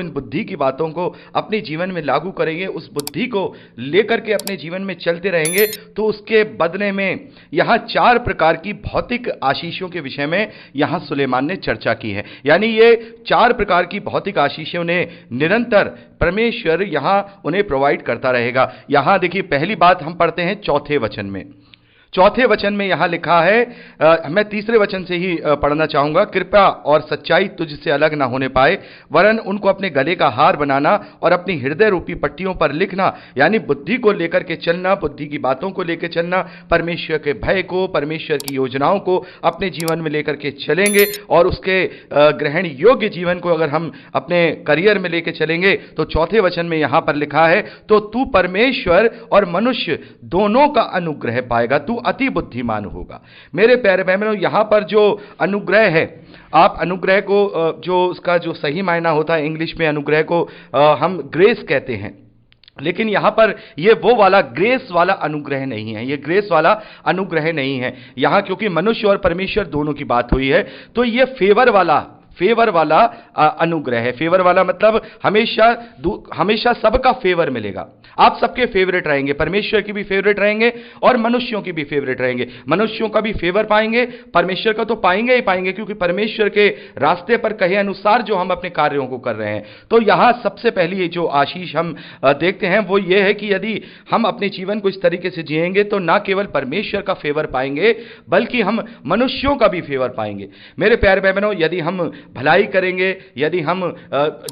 इन बुद्धि की बातों को अपने जीवन में लागू करेंगे, उस बुद्धि को लेकर के अपने जीवन में चलते रहेंगे, तो उसके बदले में यहां 4 प्रकार की भौतिक आशीषों के विषय में यहां सुलेमान ने चर्चा की है। यानी ये 4 प्रकार की भौतिक आशीषों ने निरंतर परमेश्वर यहां उन्हें प्रोवाइड करता रहेगा। यहां देखिए, पहली बात हम पढ़ते हैं चौथे वचन में। चौथे वचन में यहां लिखा है, मैं तीसरे वचन से ही पढ़ना चाहूंगा। कृपा और सच्चाई तुझसे अलग ना होने पाए, वरन उनको अपने गले का हार बनाना और अपनी हृदय रूपी पट्टियों पर लिखना। यानी बुद्धि को लेकर के चलना, बुद्धि की बातों को लेकर चलना, परमेश्वर के भय को, परमेश्वर की योजनाओं को अपने जीवन में लेकर के चलेंगे, और उसके ग्रहण योग्य जीवन को अगर हम अपने करियर में लेकर चलेंगे, तो चौथे वचन में यहां पर लिखा है, तो तू परमेश्वर और मनुष्य दोनों का अनुग्रह पाएगा, तू अति बुद्धिमान होगा। मेरे प्यारे बहनों, यहां पर जो अनुग्रह है, आप अनुग्रह को, जो उसका जो सही मायना होता है इंग्लिश में, अनुग्रह को हम ग्रेस कहते हैं, लेकिन यहां पर ये वो वाला ग्रेस वाला अनुग्रह नहीं है, ये ग्रेस वाला अनुग्रह नहीं है यहां, क्योंकि मनुष्य और परमेश्वर दोनों की बात हुई है। तो ये फेवर वाला अनुग्रह है। फेवर वाला मतलब हमेशा सबका फेवर मिलेगा, आप सबके फेवरेट रहेंगे, परमेश्वर की भी फेवरेट रहेंगे और मनुष्यों की भी फेवरेट रहेंगे। मनुष्यों का भी फेवर पाएंगे, परमेश्वर का तो पाएंगे ही पाएंगे, क्योंकि परमेश्वर के रास्ते पर कहे अनुसार जो हम अपने कार्यों को कर रहे हैं। तो यहां सबसे पहली जो आशीष हम देखते हैं वो ये है कि यदि हम अपने जीवन को इस तरीके से जिएंगे, तो ना केवल परमेश्वर का फेवर पाएंगे, बल्कि हम मनुष्यों का भी फेवर पाएंगे। मेरे प्यारे बहनों, यदि हम भलाई करेंगे, यदि हम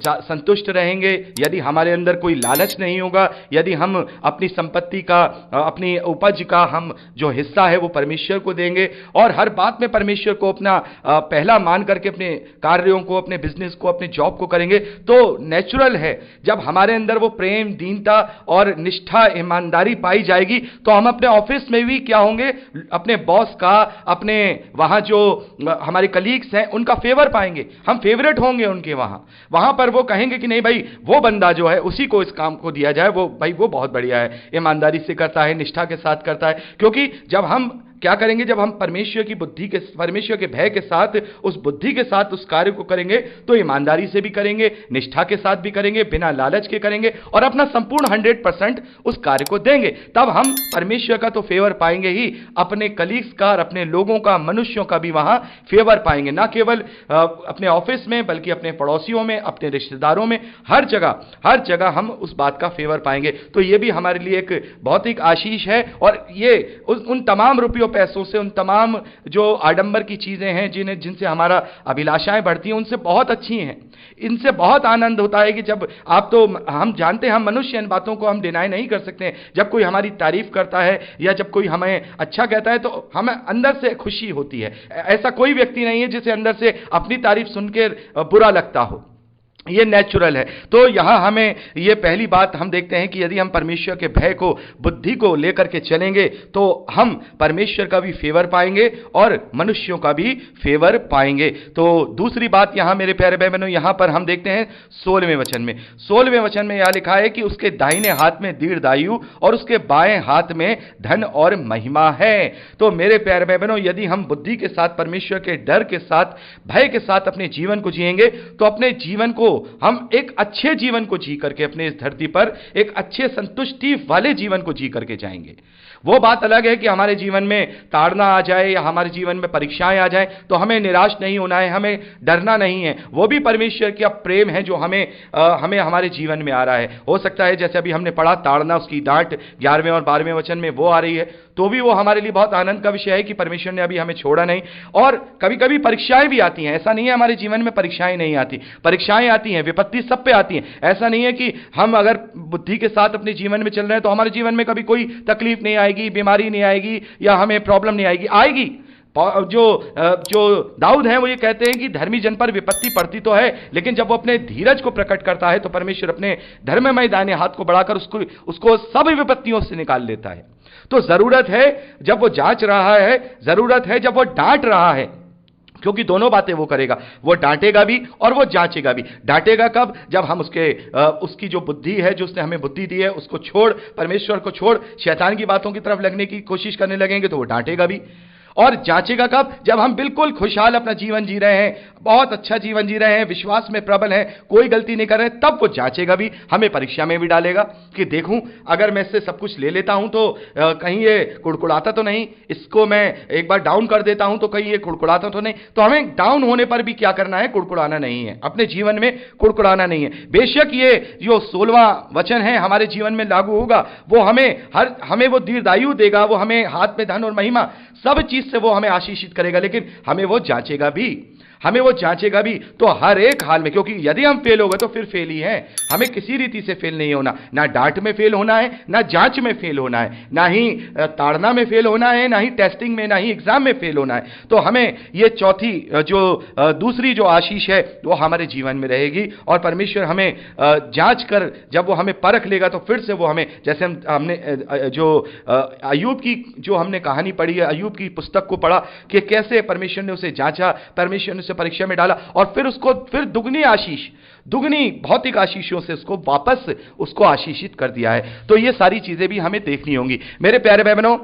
संतुष्ट रहेंगे, यदि हमारे अंदर कोई लालच नहीं होगा, यदि हम अपनी संपत्ति का, अपनी उपज का हम जो हिस्सा है वो परमेश्वर को देंगे, और हर बात में परमेश्वर को अपना पहला मान करके अपने कार्यों को, अपने बिजनेस को, अपने जॉब को करेंगे, तो नेचुरल है जब हमारे अंदर वो प्रेम, दीनता और निष्ठा, ईमानदारी पाई जाएगी, तो हम अपने ऑफिस में भी क्या होंगे, अपने बॉस का, अपने वहां जो हमारे कलीग्स हैं उनका फेवर पाएंगे, हम फेवरेट होंगे उनके। वहां पर वो कहेंगे कि नहीं भाई, वो बंदा जो है उसी को इस काम को दिया जाए, वो भाई वो बहुत बढ़िया है, ईमानदारी से करता है, निष्ठा के साथ करता है। क्योंकि जब हम क्या करेंगे, जब हम परमेश्वर की बुद्धि के, परमेश्वर के भय के साथ, उस बुद्धि के साथ उस कार्य को करेंगे, तो ईमानदारी से भी करेंगे, निष्ठा के साथ भी करेंगे, बिना लालच के करेंगे, और अपना संपूर्ण 100% उस कार्य को देंगे, तब हम परमेश्वर का तो फेवर पाएंगे ही, अपने कलीग्स का और अपने लोगों का, मनुष्यों का भी वहां फेवर पाएंगे। ना केवल अपने ऑफिस में, बल्कि अपने पड़ोसियों में, अपने रिश्तेदारों में, हर जगह हम उस बात का फेवर पाएंगे। तो यह भी हमारे लिए एक भौतिक आशीष है, और ये उन तमाम रुपयों पैसों से, उन तमाम जो आडंबर की चीजें हैं जिनसे हमारा अभिलाषाएं बढ़ती हैं, उनसे बहुत अच्छी हैं। इनसे बहुत आनंद होता है कि जब आप, तो हम जानते हैं, हम मनुष्य, इन बातों को हम डिनाई नहीं कर सकते हैं, जब कोई हमारी तारीफ करता है या जब कोई हमें अच्छा कहता है, तो हमें अंदर से खुशी होती है। ऐसा कोई व्यक्ति नहीं है जिसे अंदर से अपनी तारीफ सुनकर बुरा लगता हो, ये नेचुरल है। तो यहां हमें ये पहली बात हम देखते हैं कि यदि हम परमेश्वर के भय को, बुद्धि को लेकर के चलेंगे, तो हम परमेश्वर का भी फेवर पाएंगे और मनुष्यों का भी फेवर पाएंगे। तो दूसरी बात यहां मेरे प्यारे भाई बहनों, यहां पर हम देखते हैं 16वें वचन में। 16वें वचन में यह लिखा है कि उसके दाहिने हाथ में दीर्घायु और उसके बाएं हाथ में धन और महिमा है। तो मेरे प्यारे भाई बहनों, यदि हम बुद्धि के साथ, परमेश्वर के डर के साथ, भय के साथ अपने जीवन को जिएंगे, तो अपने जीवन को हम एक अच्छे जीवन को जी करके, अपने इस धरती पर एक अच्छे संतुष्टि वाले जीवन को जी करके जाएंगे। वो बात अलग है कि हमारे जीवन में ताड़ना आ जाए या हमारे जीवन में परीक्षाएं आ जाए, तो हमें निराश नहीं होना है, हमें डरना नहीं है। वो भी परमेश्वर का प्रेम है जो हमें हमारे जीवन में आ रहा है। हो सकता है जैसे अभी हमने पढ़ा, ताड़ना, उसकी डांट 11वें और 12वें वचन में वो आ रही है, तो भी वो हमारे लिए बहुत आनंद का विषय है कि परमेश्वर ने अभी हमें छोड़ा नहीं। और कभी कभी परीक्षाएं भी आती हैं, ऐसा नहीं है हमारे जीवन में परीक्षाएं नहीं आती, परीक्षाएं आती हैं, विपत्ति सब पे आती हैं। ऐसा नहीं है कि हम अगर बुद्धि के साथ अपने जीवन में चल रहे हैं तो हमारे जीवन में कभी कोई तकलीफ नहीं आएगी, बीमारी नहीं आएगी या हमें प्रॉब्लम नहीं आएगी। आएगी। जो दाऊद है वो ये कहते हैं कि धर्मी जन पर विपत्ति पड़ती तो है, लेकिन जब वो अपने धीरज को प्रकट करता है तो परमेश्वर अपने धर्ममय दाहिने हाथ को बढ़ाकर उसको सब विपत्तियों से निकाल लेता है। तो जरूरत है जब वो जांच रहा है, जरूरत है जब वो डांट रहा है, क्योंकि दोनों बातें वो करेगा, वो डांटेगा भी और वो जांचेगा भी। डांटेगा कब? जब हम उसकी जो बुद्धि है, जो उसने हमें बुद्धि दी है, उसको छोड़, परमेश्वर को छोड़, शैतान की बातों की तरफ लगने की कोशिश करने लगेंगे तो वो डांटेगा भी। और जांचेगा कब? जब हम बिल्कुल खुशहाल अपना जीवन जी रहे हैं, बहुत अच्छा जीवन जी रहे हैं, विश्वास में प्रबल हैं, कोई गलती नहीं कर रहे, तब वो जांचेगा भी, हमें परीक्षा में भी डालेगा कि देखूं अगर मैं इससे सब कुछ ले लेता हूं तो कहीं ये कुड़कुड़ाता तो नहीं, इसको मैं एक बार डाउन कर देता हूं तो कहीं ये कुड़कुड़ाता तो नहीं। तो हमें डाउन होने पर भी क्या करना है? कुड़कुड़ाना नहीं है, अपने जीवन में कुड़कुड़ाना नहीं है। बेशक ये जो 16वां वचन है हमारे जीवन में लागू होगा, वो हमें वो दीर्घायु देगा, वो हमें हाथ में धन और महिमा सब चीज से वो हमें आशीषित करेगा, लेकिन हमें वो जांचेगा भी, हमें वो जांचेगा भी। तो हर एक हाल में, क्योंकि यदि हम फेल हो गए तो फिर फेल ही है, हमें किसी रीति से फेल नहीं होना, ना डांट में फेल होना है, ना जांच में फेल होना है, ना ही ताड़ना में फेल होना है, ना ही टेस्टिंग में, ना ही एग्जाम में फेल होना है। तो हमें ये चौथी जो दूसरी जो आशीष है वो हमारे जीवन में रहेगी, और परमेश्वर हमें जांच कर जब वो हमें परख लेगा तो फिर से वो हमें, जैसे हमने जो अय्यूब की जो हमने कहानी पढ़ी है, अय्यूब की पुस्तक को पढ़ा कि कैसे परमेश्वर ने उसे जांचा, परमेश्वर ने उसे परीक्षा में डाला, और फिर दुगनी आशीष, दुगनी भौतिक आशीषों से उसको आशीषित कर दिया है। तो ये सारी चीजें भी हमें देखनी होंगी। मेरे प्यारे भाई बहनों,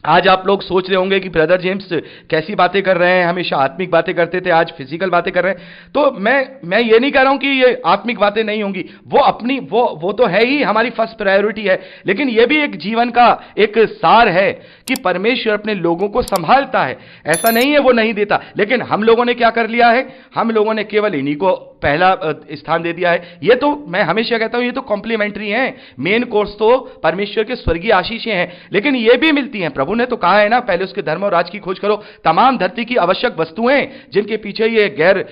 आज आप लोग सोच रहे होंगे कि ब्रदर जेम्स कैसी बातें कर रहे हैं, हमेशा आत्मिक बातें करते थे, आज फिजिकल बातें कर रहे हैं। तो मैं ये नहीं कह रहा हूं कि ये आत्मिक बातें नहीं होंगी, वो अपनी वो तो है ही, हमारी फर्स्ट प्रायोरिटी है, लेकिन ये भी एक जीवन का एक सार है कि परमेश्वर अपने लोगों को संभालता है। ऐसा नहीं है वो नहीं देता, लेकिन हम लोगों ने क्या कर लिया है? हम लोगों ने केवल इन्हीं को पहला स्थान दे दिया है। ये तो मैं हमेशा कहता हूं, ये तो कॉम्प्लीमेंट्री है, मेन कोर्स तो परमेश्वर के स्वर्गीय आशीषें हैं, लेकिन ये भी मिलती हैं। प्रभु ने तो कहा है ना, पहले उसके धर्म और राज की खोज करो, तमाम धरती की आवश्यक वस्तुएं जिनके पीछे ये गैर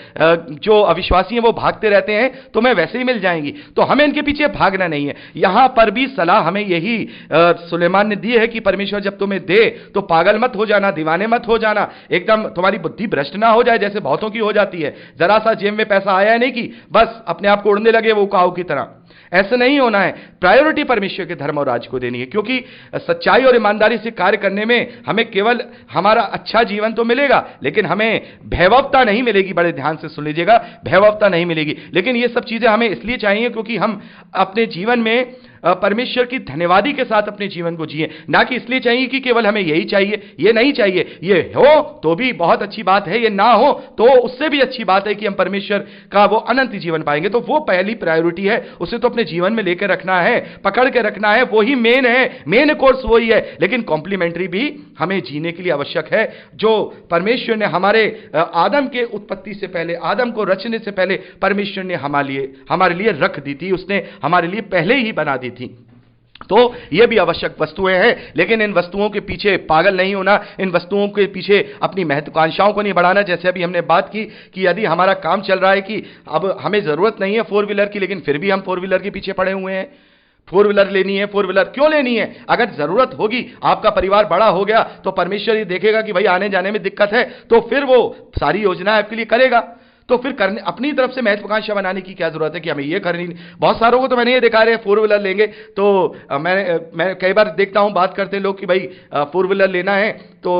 जो अविश्वासी हैं वो भागते रहते हैं, तो मैं वैसे ही मिल जाएंगी। तो हमें इनके पीछे भागना नहीं है। यहां पर भी सलाह हमें यही सुलेमान ने दी है कि परमेश्वर जब तुम्हें दे तो पागल मत हो जाना, दीवाने मत हो जाना, एकदम तुम्हारी बुद्धि भ्रष्ट ना हो जाए जैसे बहुतों की हो जाती है। जरा सा जेब में पैसा आया नहीं कि बस अपने आप को उड़ने लगे वो काऊ की तरह। ऐसा नहीं होना है। प्रायोरिटी परमेश्वर के धर्म और राज को देनी है, क्योंकि सच्चाई और ईमानदारी से कार्य करने में हमें केवल हमारा अच्छा जीवन तो मिलेगा, लेकिन हमें भयवत्ता नहीं मिलेगी। बड़े ध्यान से सुन लीजिएगा, भयवत्ता नहीं मिलेगी। लेकिन ये सब चीजें हमें इसलिए चाहिए क्योंकि हम अपने जीवन में परमेश्वर की धन्यवादी के साथ अपने जीवन को जिए, ना कि इसलिए चाहिए कि केवल हमें यही चाहिए, ये नहीं चाहिए। ये हो तो भी बहुत अच्छी बात है, ये ना हो तो उससे भी अच्छी बात है कि हम परमेश्वर का वो अनंत जीवन पाएंगे। तो वो पहली प्रायोरिटी है, उसे तो अपने जीवन में लेकर रखना है, पकड़ के रखना है, वही मेन है, मेन कोर्स वही है। लेकिन कॉम्प्लीमेंट्री भी हमें जीने के लिए आवश्यक है, जो परमेश्वर ने हमारे आदम के उत्पत्ति से पहले, आदम को रचने से पहले परमेश्वर ने हमारे लिए रख दी थी, उसने हमारे लिए पहले ही बना दी थी। तो ये भी आवश्यक वस्तुएं हैं, लेकिन इन वस्तुओं के पीछे पागल नहीं होना, इन वस्तुओं के पीछे अपनी महत्वाकांक्षाओं को नहीं बढ़ाना। जैसे अभी हमने बात की कि यदि हमारा काम चल रहा है कि अब हमें जरूरत नहीं है 4 व्हीलर की, लेकिन फिर भी हम 4 व्हीलर के पीछे पड़े हुए हैं। 4 व्हीलर लेनी है, 4 व्हीलर क्यों लेनी है? अगर जरूरत होगी, आपका परिवार बड़ा हो गया तो परमेश्वर ये देखेगा कि भाई आने जाने में दिक्कत है, तो फिर वो सारी योजना आपके लिए करेगा। तो फिर करने अपनी तरफ से महत्वाकांक्षा बनाने की क्या जरूरत है कि हमें ये करनी। बहुत सारों को तो मैंने ये देखा है 4 व्हीलर लेंगे तो मैं कई बार देखता हूं बात करते हैं लोग कि भाई 4 व्हीलर लेना है तो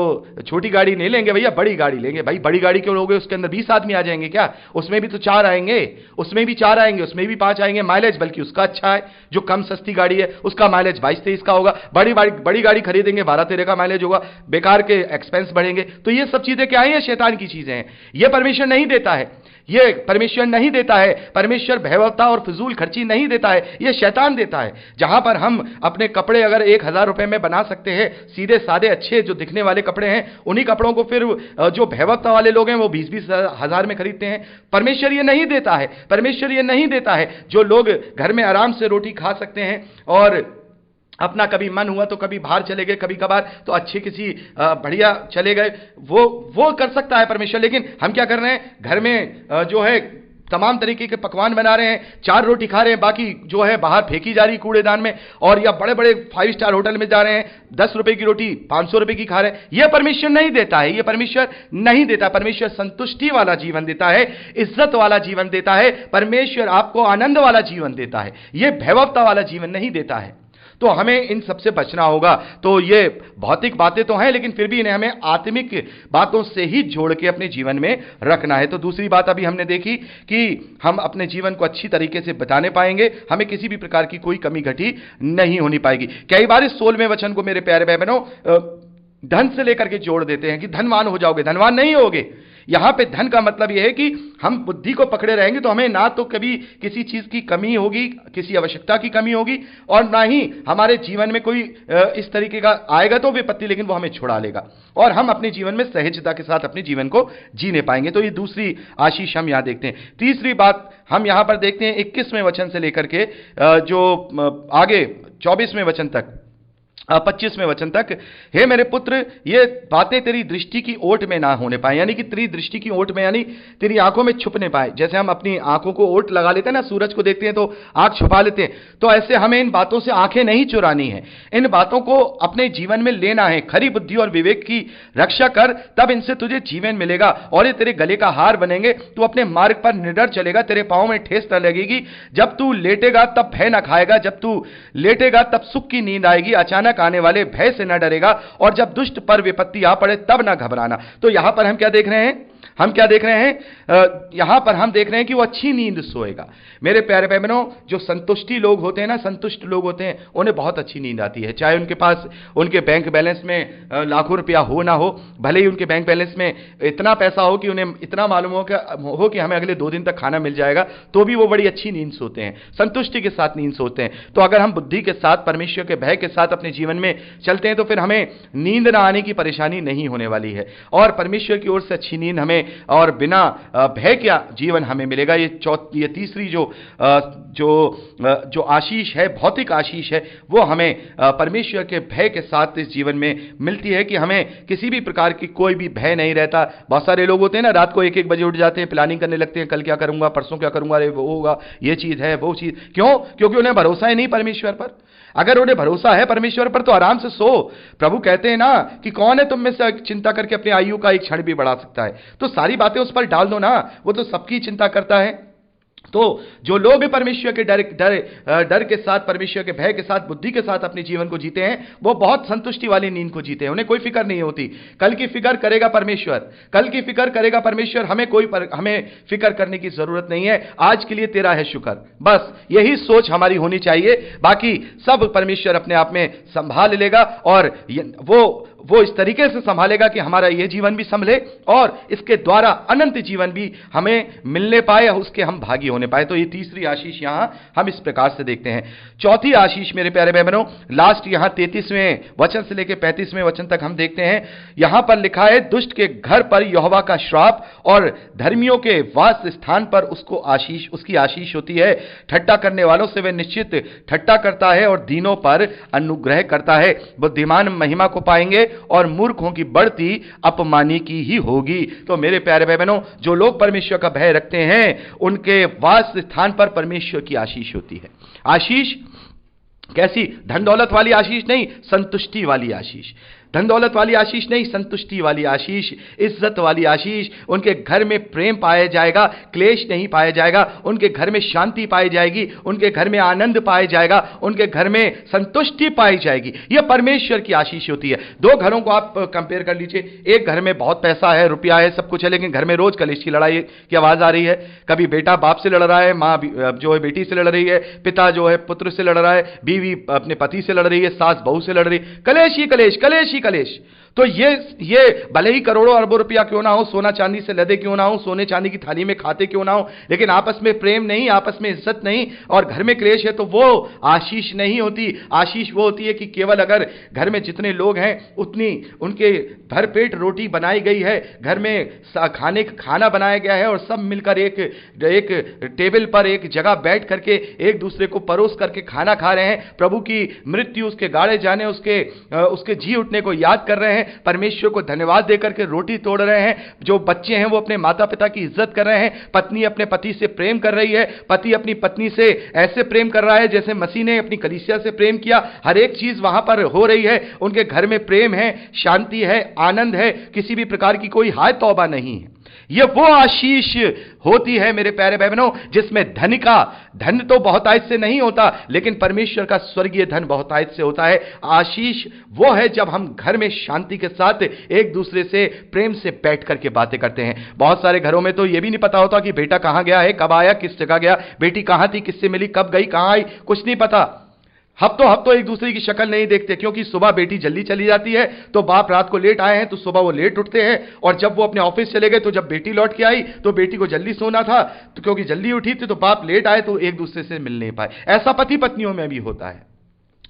छोटी गाड़ी नहीं लेंगे भैया, बड़ी गाड़ी लेंगे। भाई बड़ी गाड़ी क्यों लोगे? उसके अंदर 20 आदमी आ जाएंगे क्या? उसमें भी तो 4 आएंगे, उसमें भी 4 आएंगे, उसमें भी 5 आएंगे। माइलेज बल्कि उसका अच्छा है, जो कम सस्ती गाड़ी है उसका माइलेज 22-23 का होगा। बड़ी गाड़ी खरीदेंगे 12-13 का माइलेज होगा, बेकार के एक्सपेंस बढ़ेंगे। तो ये सब चीजें क्या है? ये शैतान की चीजें हैं, ये परमेश्वर नहीं देता है, ये परमेश्वर नहीं देता है। परमेश्वर भयवत्ता और फिजूल खर्ची नहीं देता है, ये शैतान देता है। जहां पर हम अपने कपड़े अगर 1000 रुपए में बना सकते हैं, सीधे सादे अच्छे जो दिखने वाले कपड़े हैं, उन्हीं कपड़ों को फिर जो भयवत्ता वाले लोग हैं वो 20-20 हजार में खरीदते हैं। परमेश्वर ये नहीं देता है, परमेश्वर ये नहीं देता है। जो लोग घर में आराम से रोटी खा सकते हैं और अपना कभी मन हुआ तो कभी बाहर चले गए, कभी कभार तो अच्छी किसी बढ़िया चले गए, वो कर सकता है परमेश्वर। लेकिन हम क्या कर रहे हैं? घर में जो है तमाम तरीके के पकवान बना रहे हैं, 4 रोटी खा रहे हैं, बाकी जो है बाहर फेंकी जा रही कूड़ेदान में, और या बड़े बड़े 5 स्टार होटल में जा रहे हैं, 10 रुपए की रोटी 500 रुपए की खा रहे हैं। यह परमेश्वर नहीं देता है, यह परमेश्वर नहीं देता। परमेश्वर संतुष्टि वाला जीवन देता है, इज्जत वाला जीवन देता है। परमेश्वर आपको आनंद वाला जीवन देता है, यह भयवत्ता वाला जीवन नहीं देता है। तो हमें इन सबसे बचना होगा। तो ये भौतिक बातें तो हैं, लेकिन फिर भी इन्हें हमें आत्मिक बातों से ही जोड़ के अपने जीवन में रखना है। तो दूसरी बात अभी हमने देखी कि हम अपने जीवन को अच्छी तरीके से बिताने पाएंगे, हमें किसी भी प्रकार की कोई कमी घटी नहीं होनी पाएगी। कई बार इस 16वें वचन को मेरे प्यारे भाई बहनों धन से लेकर के जोड़ देते हैं कि धनवान हो जाओगे, धनवान नहीं होगे। यहां पे धन का मतलब यह है कि हम बुद्धि को पकड़े रहेंगे तो हमें ना तो कभी किसी चीज की कमी होगी, किसी आवश्यकता की कमी होगी, और ना ही हमारे जीवन में कोई इस तरीके का आएगा तो विपत्ति, लेकिन वो हमें छुड़ा लेगा और हम अपने जीवन में सहजता के साथ अपने जीवन को जीने पाएंगे। तो ये दूसरी आशीष हम यहां देखते हैं। तीसरी बात हम यहां पर देखते हैं 21वें वचन से लेकर के जो आगे 24वें वचन तक, 25वें वचन तक, हे मेरे पुत्र, ये बातें तेरी दृष्टि की ओट में ना होने पाए, यानी कि तेरी दृष्टि की ओट में, यानी तेरी आंखों में छुपने पाए। जैसे हम अपनी आंखों को ओट लगा लेते हैं ना, सूरज को देखते हैं तो आंख छुपा लेते हैं, तो ऐसे हमें इन बातों से आंखें नहीं चुरानी है, इन बातों को अपने जीवन में लेना है। खरी बुद्धि और विवेक की रक्षा कर, तब इनसे तुझे जीवन मिलेगा और ये तेरे गले का हार बनेंगे। तू अपने मार्ग पर निडर चलेगा, तेरे पांव में ठेस न लगेगी। जब तू लेटेगा तब भय न खाएगा, जब तू लेटेगा तब सुख की नींद आएगी। अचानक आने वाले भय से न डरेगा, और जब दुष्ट पर विपत्ति आ पड़े तब न घबराना। तो यहां पर हम क्या देख रहे हैं? हम क्या देख रहे हैं? यहां पर हम देख रहे हैं कि वो अच्छी नींद सोएगा। मेरे प्यारे भाई बहनों, जो संतुष्टि लोग होते हैं ना, संतुष्ट लोग होते हैं, उन्हें बहुत अच्छी नींद आती है। चाहे उनके पास उनके बैंक बैलेंस में लाखों रुपया हो ना हो, भले ही उनके बैंक बैलेंस में इतना पैसा हो कि उन्हें इतना मालूम हो कि हमें अगले 2 दिन तक खाना मिल जाएगा, तो भी वो बड़ी अच्छी नींद सोते हैं, संतुष्टि के साथ नींद सोते हैं। तो अगर हम बुद्धि के साथ, परमेश्वर के भय के साथ अपने जीवन में चलते हैं तो फिर हमें नींद ना आने की परेशानी नहीं होने वाली है, और परमेश्वर की ओर से अच्छी नींद हमें और बिना भय क्या जीवन हमें मिलेगा। ये तीसरी जो आशीष है, भौतिक आशीष है, वो हमें परमेश्वर के भय के साथ इस जीवन में मिलती है कि हमें किसी भी प्रकार की कोई भी भय नहीं रहता। बहुत सारे लोग होते हैं ना, रात को 1-1 बजे उठ जाते हैं, प्लानिंग करने लगते हैं, कल क्या करूंगा, परसों क्या करूंगा, अरे वो होगा, ये चीज है, वो चीज। क्यों? क्योंकि उन्हें भरोसा ही नहीं परमेश्वर पर। अगर उन्हें भरोसा है परमेश्वर पर तो आराम से सो। प्रभु कहते हैं ना कि कौन है तुम में से चिंता करके अपनी आयु का एक क्षण भी बढ़ा सकता है। तो सारी बातें उस पर डाल दो ना, वो तो सबकी चिंता करता है। तो जो लोग परमेश्वर के डर के साथ, परमेश्वर के भय के साथ, बुद्धि के साथ अपने जीवन को जीते हैं, वो बहुत संतुष्टि वाली नींद को जीते हैं। उन्हें कोई फिक्र नहीं होती, कल की फिक्र करेगा परमेश्वर, कल की फिक्र करेगा परमेश्वर, हमें फिक्र करने की जरूरत नहीं है। आज के लिए तेरा है शुक्र, बस यही सोच हमारी होनी चाहिए। बाकी सब परमेश्वर अपने आप में संभाल लेगा, और वो इस तरीके से संभालेगा कि हमारा यह जीवन भी संभले और इसके द्वारा अनंत जीवन भी हमें मिलने पाए, उसके हम भागी होने पाए। तो ये तीसरी आशीष यहां हम इस प्रकार से देखते हैं। चौथी आशीष मेरे प्यारे भाई बहनों, लास्ट यहां 33वें वचन से लेकर 35वें वचन तक हम देखते हैं। यहां पर लिखा है, दुष्ट के घर पर यहोवा का श्राप और धर्मियों के वास स्थान पर उसकी आशीष होती है। ठट्टा करने वालों से वह निश्चित ठट्टा करता है और दीनों पर अनुग्रह करता है। बुद्धिमान महिमा को पाएंगे और मूर्खों की बढ़ती अपमानी की ही होगी। तो मेरे प्यारे भाई बहनों, जो लोग परमेश्वर का भय रखते हैं, उनके वास स्थान पर परमेश्वर की आशीष होती है। आशीष कैसी? धन दौलत वाली आशीष नहीं, संतुष्टि वाली आशीष। धन दौलत वाली आशीष नहीं, संतुष्टि वाली आशीष, इज्जत वाली आशीष। उनके घर में प्रेम पाया जाएगा, क्लेश नहीं पाया जाएगा। उनके घर में शांति पाई जाएगी, उनके घर में आनंद पाया जाएगा, उनके घर में संतुष्टि पाई जाएगी। यह परमेश्वर की आशीष होती है। 2 घरों को आप कंपेयर कर लीजिए। एक घर में बहुत पैसा है, रुपया है, सब कुछ है, लेकिन घर में रोज कलेश की लड़ाई की आवाज आ रही है। कभी बेटा बाप से लड़ रहा है, माँ जो है बेटी से लड़ रही है, पिता जो है पुत्र से लड़ रहा है, बीवी अपने पति से लड़ रही है, सास बहू से लड़ रही है। कलेश ही कलेश, कलेश ही कलेश। तो ये भले ही करोड़ों अरबों रुपया क्यों ना हो, सोना चांदी से लदे क्यों ना हो, सोने चांदी की थाली में खाते क्यों ना हो, लेकिन आपस में प्रेम नहीं, आपस में इज्जत नहीं, और घर में क्लेश है, तो वो आशीष नहीं होती। आशीष वो होती है कि केवल अगर घर में जितने लोग हैं उतनी उनके भरपेट रोटी बनाई गई है, घर में खाना बनाया गया है, और सब मिलकर एक टेबल पर एक जगह बैठ करके एक दूसरे को परोस करके खाना खा रहे हैं। प्रभु की मृत्यु, उसके गाड़े जाने, उसके जी उठने को याद कर रहे हैं, परमेश्वर को धन्यवाद देकर के रोटी तोड़ रहे हैं। जो बच्चे हैं वो अपने माता पिता की इज्जत कर रहे हैं। पत्नी अपने पति से प्रेम कर रही है, पति अपनी पत्नी से ऐसे प्रेम कर रहा है जैसे मसीह ने अपनी कलीसिया से प्रेम किया। हर एक चीज वहां पर हो रही है। उनके घर में प्रेम है, शांति है, आनंद है, किसी भी प्रकार की कोई हाय तौबा नहीं है। यह वो आशीष होती है मेरे प्यारे भाई बहनों, जिसमें धन तो बहुतायत से नहीं होता, लेकिन परमेश्वर का स्वर्गीय धन बहुतायत से होता है। आशीष वो है जब हम घर में शांति के साथ एक दूसरे से प्रेम से बैठ करके बातें करते हैं। बहुत सारे घरों में तो यह भी नहीं पता होता कि बेटा कहां गया है, कब आया, किस जगह गया, बेटी कहां थी, किससे मिली, कब गई, कहां आई, कुछ नहीं पता। हफ्तों एक दूसरे की शक्ल नहीं देखते, क्योंकि सुबह बेटी जल्दी चली जाती है तो बाप रात को लेट आए हैं तो सुबह वो लेट उठते हैं, और जब वो अपने ऑफिस चले गए तो जब बेटी लौट के आई तो बेटी को जल्दी सोना था, तो क्योंकि जल्दी उठी थी तो बाप लेट आए तो एक दूसरे से मिल नहीं पाए। ऐसा पति पत्नियों में भी होता है।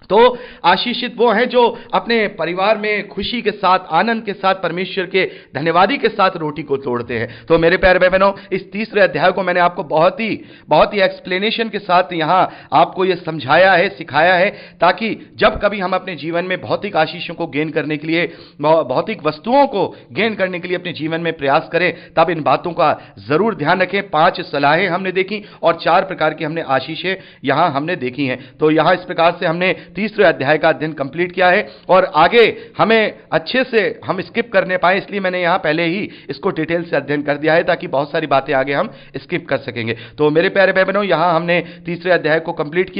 तो आशीषित वो हैं जो अपने परिवार में खुशी के साथ, आनंद के साथ, परमेश्वर के धन्यवादी के साथ रोटी को तोड़ते हैं। तो मेरे प्यारे भाई बहनों, इस तीसरे अध्याय को मैंने आपको बहुत ही एक्सप्लेनेशन के साथ यहां आपको यह समझाया है, सिखाया है, ताकि जब कभी हम अपने जीवन में भौतिक आशीषों को गेन करने के लिए, भौतिक वस्तुओं को गेन करने के लिए अपने जीवन में प्रयास करें, तब इन बातों का जरूर ध्यान रखें। 5 सलाहें हमने देखी और 4 प्रकार की हमने आशीषें यहां हमने देखी हैं। तो यहां इस प्रकार से हमने तीसरे अध्याय का अध्ययन कंप्लीट किया है, और आगे हमें अच्छे से हम स्किप करने पाए, इसलिए मैंने यहां पहले ही इसको डिटेल से अध्ययन कर दिया है, ताकि बहुत सारी बातें आगे हम स्किप कर सकेंगे। तो मेरे प्यारे भाई बहनों, यहां हमने तीसरे अध्याय को कंप्लीट किया।